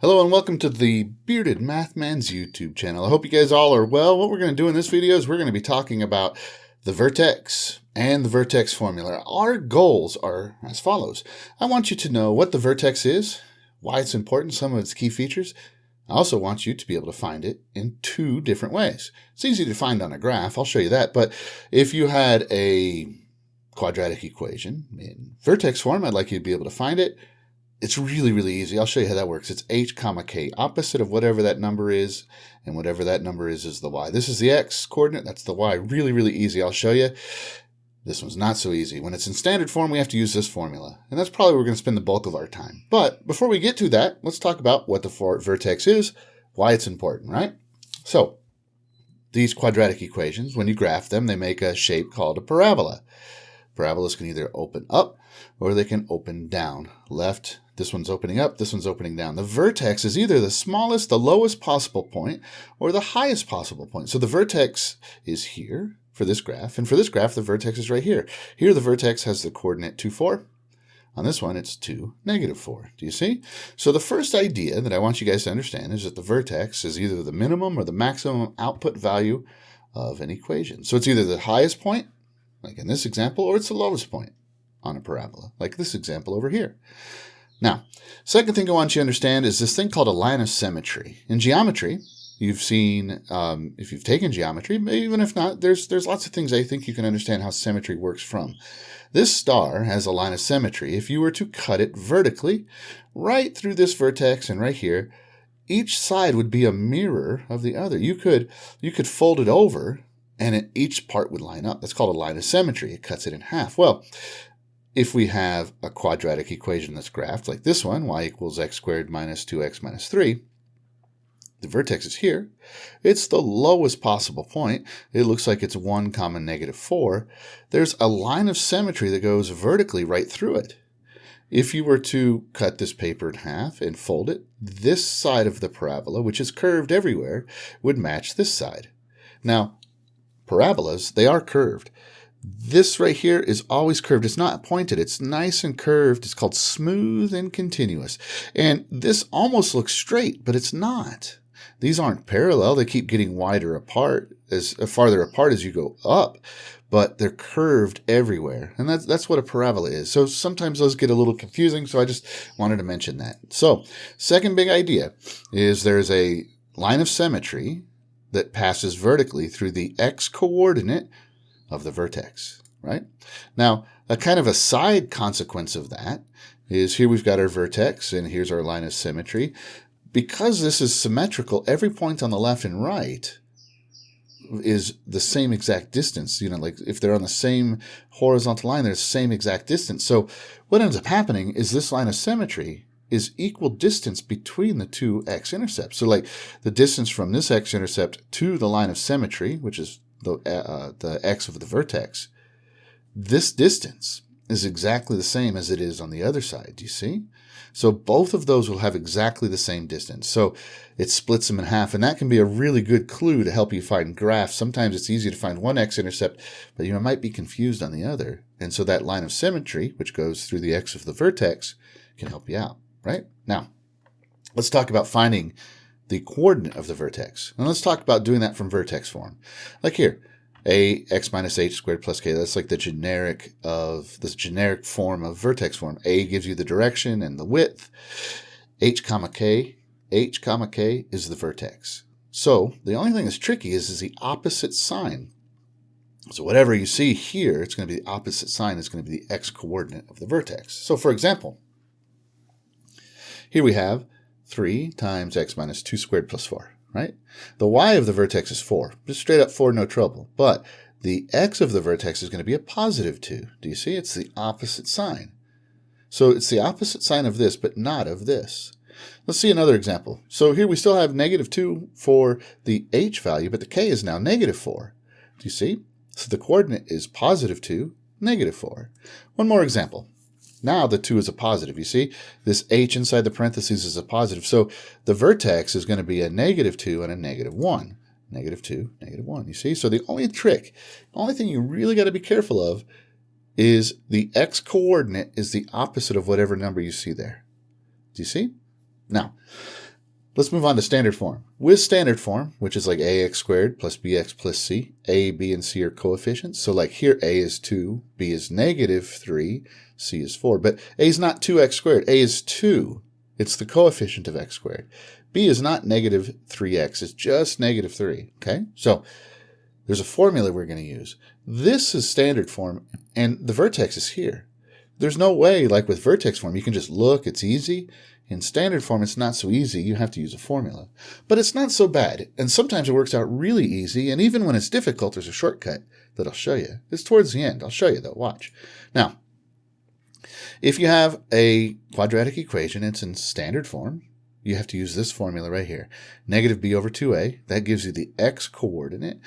Hello and welcome to the Bearded Math Man's YouTube channel. I hope you guys all are well. What we're going to do in this video is we're going to be talking about the vertex and the vertex formula. Our goals are as follows. I want you to know what the vertex is, why it's important, some of its key features. I also want you to be able to find it in two different ways. It's easy to find on a graph, I'll show you that, but if you had a quadratic equation in vertex form, I'd like you to be able to find it. It's really, really easy. I'll show you how that works. It's h comma k, opposite of whatever that number is, and whatever that number is the y. This is the x coordinate, that's the y. Really, really easy. I'll show you. This one's not so easy. When it's in standard form, we have to use this formula, and that's probably where we're going to spend the bulk of our time. But before we get to that, let's talk about what the vertex is, why it's important, right? So, these quadratic equations, when you graph them, they make a shape called a parabola. Parabolas can either open up or they can open down. Left, this one's opening up, this one's opening down. The vertex is either the smallest, the lowest possible point, or the highest possible point. So the vertex is here for this graph, and for this graph, the vertex is right here. Here, the vertex has the coordinate 2, 4. On this one, it's 2, negative 4. Do you see? So the first idea that I want you guys to understand is that the vertex is either the minimum or the maximum output value of an equation. So it's either the highest point, like in this example, or it's the lowest point on a parabola, like this example over here. Now, second thing I want you to understand is this thing called a line of symmetry. In geometry, you've seen, if you've taken geometry, even if not, there's lots of things I think you can understand how symmetry works from. This star has a line of symmetry. If you were to cut it vertically, right through this vertex and right here, each side would be a mirror of the other. You could fold it over, and each part would line up. That's called a line of symmetry. It cuts it in half. Well, if we have a quadratic equation that's graphed like this one, y equals x squared minus 2x minus 3, the vertex is here. It's the lowest possible point. It looks like it's 1 comma negative 4. There's a line of symmetry that goes vertically right through it. If you were to cut this paper in half and fold it, this side of the parabola, which is curved everywhere, would match this side. Now, parabolas, they are curved. This right here is always curved. It's not pointed. It's nice and curved. It's called smooth and continuous. And this almost looks straight, but it's not. These aren't parallel. They keep getting wider apart, as farther apart as you go up, but they're curved everywhere. And that's what a parabola is. So sometimes those get a little confusing, so I just wanted to mention that. So, second big idea is there's a line of symmetry that passes vertically through the x coordinate of the vertex, right? Now, a kind of a side consequence of that is here we've got our vertex, and here's our line of symmetry. Because this is symmetrical, every point on the left and right is the same exact distance. You know, like if they're on the same horizontal line, they're the same exact distance. So what ends up happening is this line of symmetry is equal distance between the two x-intercepts. So like the distance from this x-intercept to the line of symmetry, which is the x of the vertex, this distance is exactly the same as it is on the other side. Do you see? So both of those will have exactly the same distance. So it splits them in half, and that can be a really good clue to help you find graphs. Sometimes it's easy to find one x-intercept, but you might be confused on the other. And so that line of symmetry, which goes through the x of the vertex, can help you out, right? Now, let's talk about finding the coordinate of the vertex. And let's talk about doing that from vertex form. Like here, ax minus h squared plus k. That's like the generic form of vertex form. A gives you the direction and the width. H comma k is the vertex. So the only thing that's tricky is the opposite sign. So whatever you see here, it's going to be the opposite sign. It's going to be the x coordinate of the vertex. So for example, here we have 3 times x minus 2 squared plus 4, right? The y of the vertex is 4. Just straight up 4, no trouble. But the x of the vertex is going to be a positive 2. Do you see? It's the opposite sign. So it's the opposite sign of this, but not of this. Let's see another example. So here we still have negative 2 for the h value, but the k is now negative 4. Do you see? So the coordinate is positive 2, negative 4. One more example. Now the 2 is a positive. You see, this h inside the parentheses is a positive. So the vertex is going to be a negative 2 and a negative 1. Negative 2, negative 1. You see? So the only thing you really got to be careful of is the x coordinate is the opposite of whatever number you see there. Do you see? Now, Let's move on to standard form. With standard form, which is like ax squared plus bx plus c, a, b, and c are coefficients. So like here, a is 2, b is negative 3, c is 4. But a is not 2x squared. A is 2. It's the coefficient of x squared. B is not negative 3x. It's just negative 3. Okay? So there's a formula we're going to use. This is standard form, and the vertex is here. There's no way, like with vertex form, you can just look. It's easy. In standard form, it's not so easy. You have to use a formula. But it's not so bad. And sometimes it works out really easy. And even when it's difficult, there's a shortcut that I'll show you. It's towards the end. I'll show you, though. Watch. Now, if you have a quadratic equation, it's in standard form, you have to use this formula right here. Negative b over 2a. That gives you the x coordinate.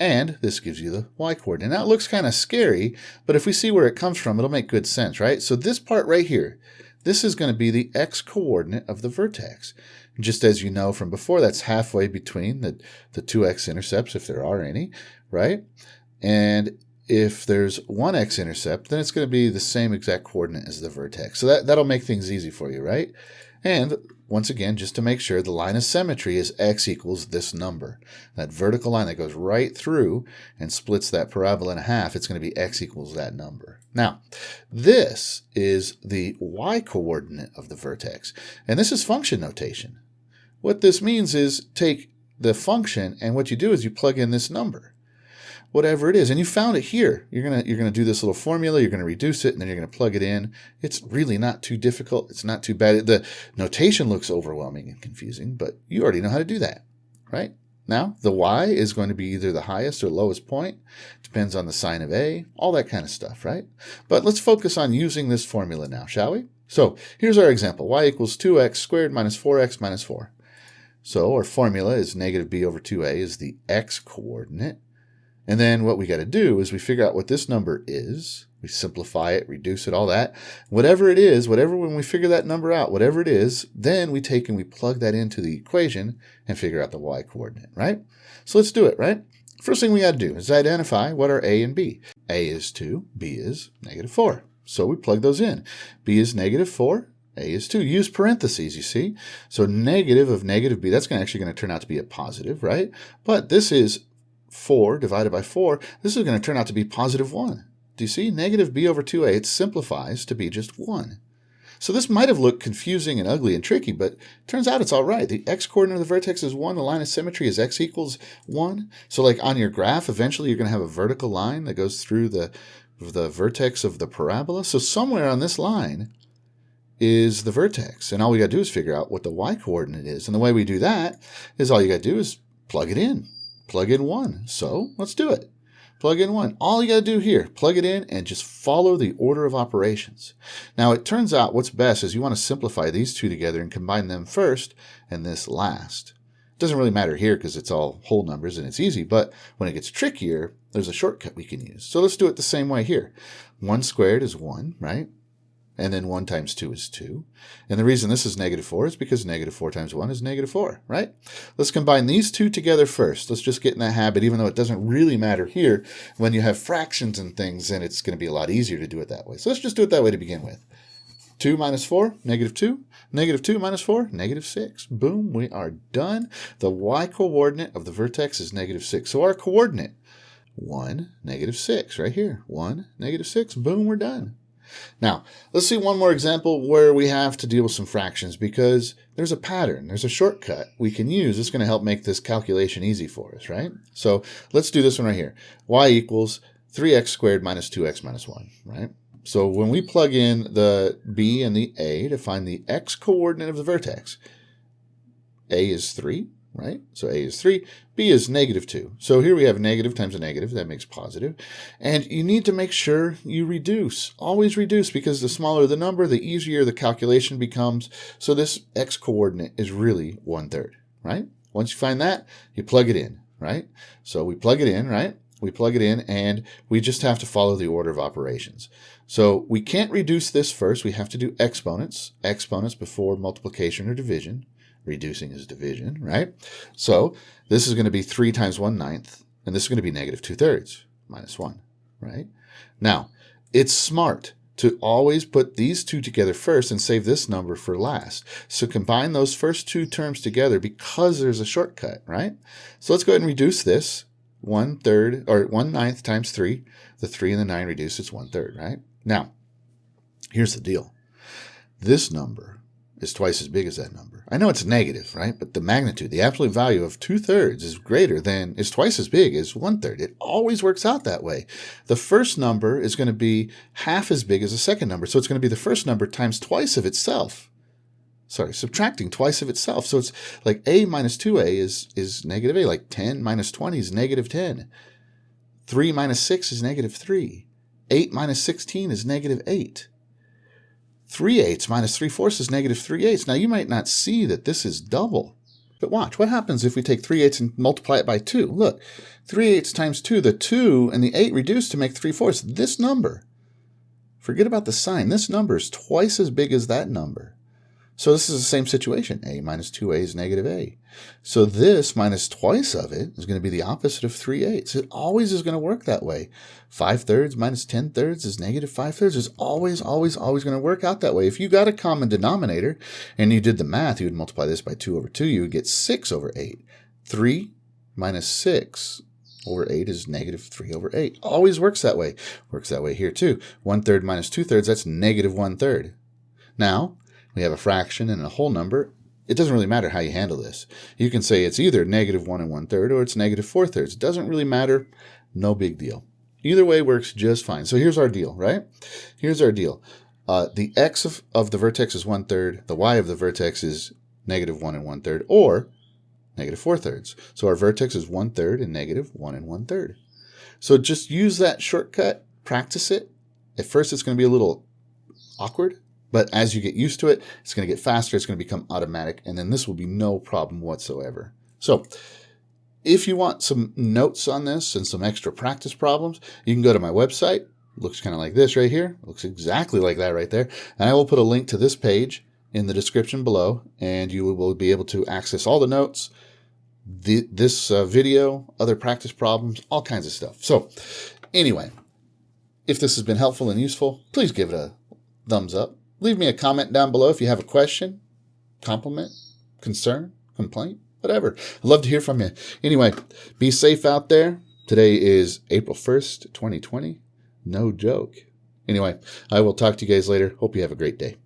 And this gives you the y coordinate. Now, it looks kind of scary, but if we see where it comes from, it'll make good sense, right? So this part right here, this is going to be the x coordinate of the vertex. Just as you know from before, that's halfway between the two x-intercepts, if there are any, right? And if there's one x-intercept, then it's going to be the same exact coordinate as the vertex. So that'll make things easy for you, right? And once again, just to make sure, the line of symmetry is x equals this number. That vertical line that goes right through and splits that parabola in half, it's going to be x equals that number. Now, this is the y coordinate of the vertex. And this is function notation. What this means is take the function, and what you do is you plug in this number, whatever it is, and you found it here. You're gonna do this little formula, you're gonna reduce it, and then you're gonna plug it in. It's really not too difficult. It's not too bad. The notation looks overwhelming and confusing, but you already know how to do that, right? Now, the y is going to be either the highest or lowest point. Depends on the sign of a, all that kind of stuff, right? But let's focus on using this formula now, shall we? So here's our example. Y equals 2x squared minus 4x minus 4. So our formula is negative b over 2a is the x coordinate. And then what we got to do is we figure out what this number is. We simplify it, reduce it, all that. Whatever it is, when we figure that number out, whatever it is, then we take and we plug that into the equation and figure out the y coordinate, right? So let's do it, right? First thing we got to do is identify what are a and b. A is 2, b is negative 4. So we plug those in. B is negative 4. A is 2. Use parentheses, you see. So negative of negative b, that's actually going to turn out to be a positive, right? But this is 4 divided by 4, this is going to turn out to be positive 1. Do you see? Negative b over 2a, it simplifies to be just 1. So this might have looked confusing and ugly and tricky, but it turns out it's all right. The x-coordinate of the vertex is 1. The line of symmetry is x equals 1. So like on your graph, eventually you're going to have a vertical line that goes through the vertex of the parabola. So somewhere on this line is the vertex. And all we got to do is figure out what the y-coordinate is. And the way we do that is all you got to do is plug it in. Plug in 1. So let's do it. Plug in 1. All you got to do here, plug it in and just follow the order of operations. Now, it turns out what's best is you want to simplify these two together and combine them first and this last. It doesn't really matter here because it's all whole numbers and it's easy, but when it gets trickier, there's a shortcut we can use. So let's do it the same way here. 1 squared is 1, right? And then 1 times 2 is 2. And the reason this is negative 4 is because negative 4 times 1 is negative 4, right? Let's combine these two together first. Let's just get in that habit, even though it doesn't really matter here. When you have fractions and things, then it's going to be a lot easier to do it that way. So let's just do it that way to begin with. 2 minus 4, negative 2. Negative 2 minus 4, negative 6. Boom, we are done. The y-coordinate of the vertex is negative 6. So our coordinate, 1, negative 6, right here. 1, negative 6. Boom, we're done. Now, let's see one more example where we have to deal with some fractions because there's a pattern, there's a shortcut we can use. It's going to help make this calculation easy for us, right? So let's do this one right here. Y equals 3x squared minus 2x minus 1, right? So when we plug in the b and the a to find the x coordinate of the vertex, a is 3. Right? So a is 3, b is negative 2. So here we have negative times a negative. That makes positive. And you need to make sure you reduce. Always reduce because the smaller the number, the easier the calculation becomes. So this x-coordinate is really 1/3, right? Once you find that, you plug it in, right? So we plug it in, right? We plug it in, and we just have to follow the order of operations. So we can't reduce this first. We have to do exponents. Exponents before multiplication or division. Reducing is division, right? So this is going to be 3 times 1/9, and this is going to be negative 2/3 minus 1, right? Now, it's smart to always put these two together first and save this number for last. So combine those first two terms together because there's a shortcut, right? So let's go ahead and reduce this. 1/3 or 1/9 times 3. The 3 and the 9 reduce, it's 1/3, right? Now, here's the deal. This number is twice as big as that number. I know it's negative, right? But the magnitude, the absolute value of 2/3 is twice as big as 1/3. It always works out that way. The first number is going to be half as big as the second number. So it's going to be the first number times twice of itself. Sorry, subtracting twice of itself. So it's like a minus 2a is negative a, like 10 minus 20 is negative 10. 3 minus 6 is negative 3. 8 minus 16 is negative 8. 3/8 minus 3/4 is negative 3/8. Now, you might not see that this is double. But watch, what happens if we take 3/8 and multiply it by 2? Look, 3/8 times 2, the 2 and the 8 reduce to make 3/4. This number, forget about the sign, this number is twice as big as that number. So this is the same situation. A minus 2a is negative a. So this minus twice of it is going to be the opposite of 3/8. It always is going to work that way. 5/3 minus 10/3 is negative 5/3. It's always going to work out that way. If you got a common denominator and you did the math, you would multiply this by 2 over 2. You would get 6 over 8. 3 minus 6 over 8 is negative 3 over 8. Always works that way. Works that way here too. 1/3 minus 2/3, that's negative 1/3. Now, we have a fraction and a whole number. It doesn't really matter how you handle this. You can say it's either negative 1 1/3 or it's negative 4/3. It doesn't really matter. No big deal. Either way works just fine. So here's our deal, right? Here's our deal. The x of the vertex is 1/3. The y of the vertex is negative 1 1/3 or negative 4/3. So our vertex is 1/3 and negative 1 1/3. So just use that shortcut. Practice it. At first it's going to be a little awkward. But as you get used to it, it's going to get faster, it's going to become automatic, and then this will be no problem whatsoever. So if you want some notes on this and some extra practice problems, you can go to my website. It looks kind of like this right here. It looks exactly like that right there. And I will put a link to this page in the description below, and you will be able to access all the notes, this video, other practice problems, all kinds of stuff. So anyway, if this has been helpful and useful, please give it a thumbs up. Leave me a comment down below if you have a question, compliment, concern, complaint, whatever. I'd love to hear from you. Anyway, be safe out there. Today is April 1st, 2020. No joke. Anyway, I will talk to you guys later. Hope you have a great day.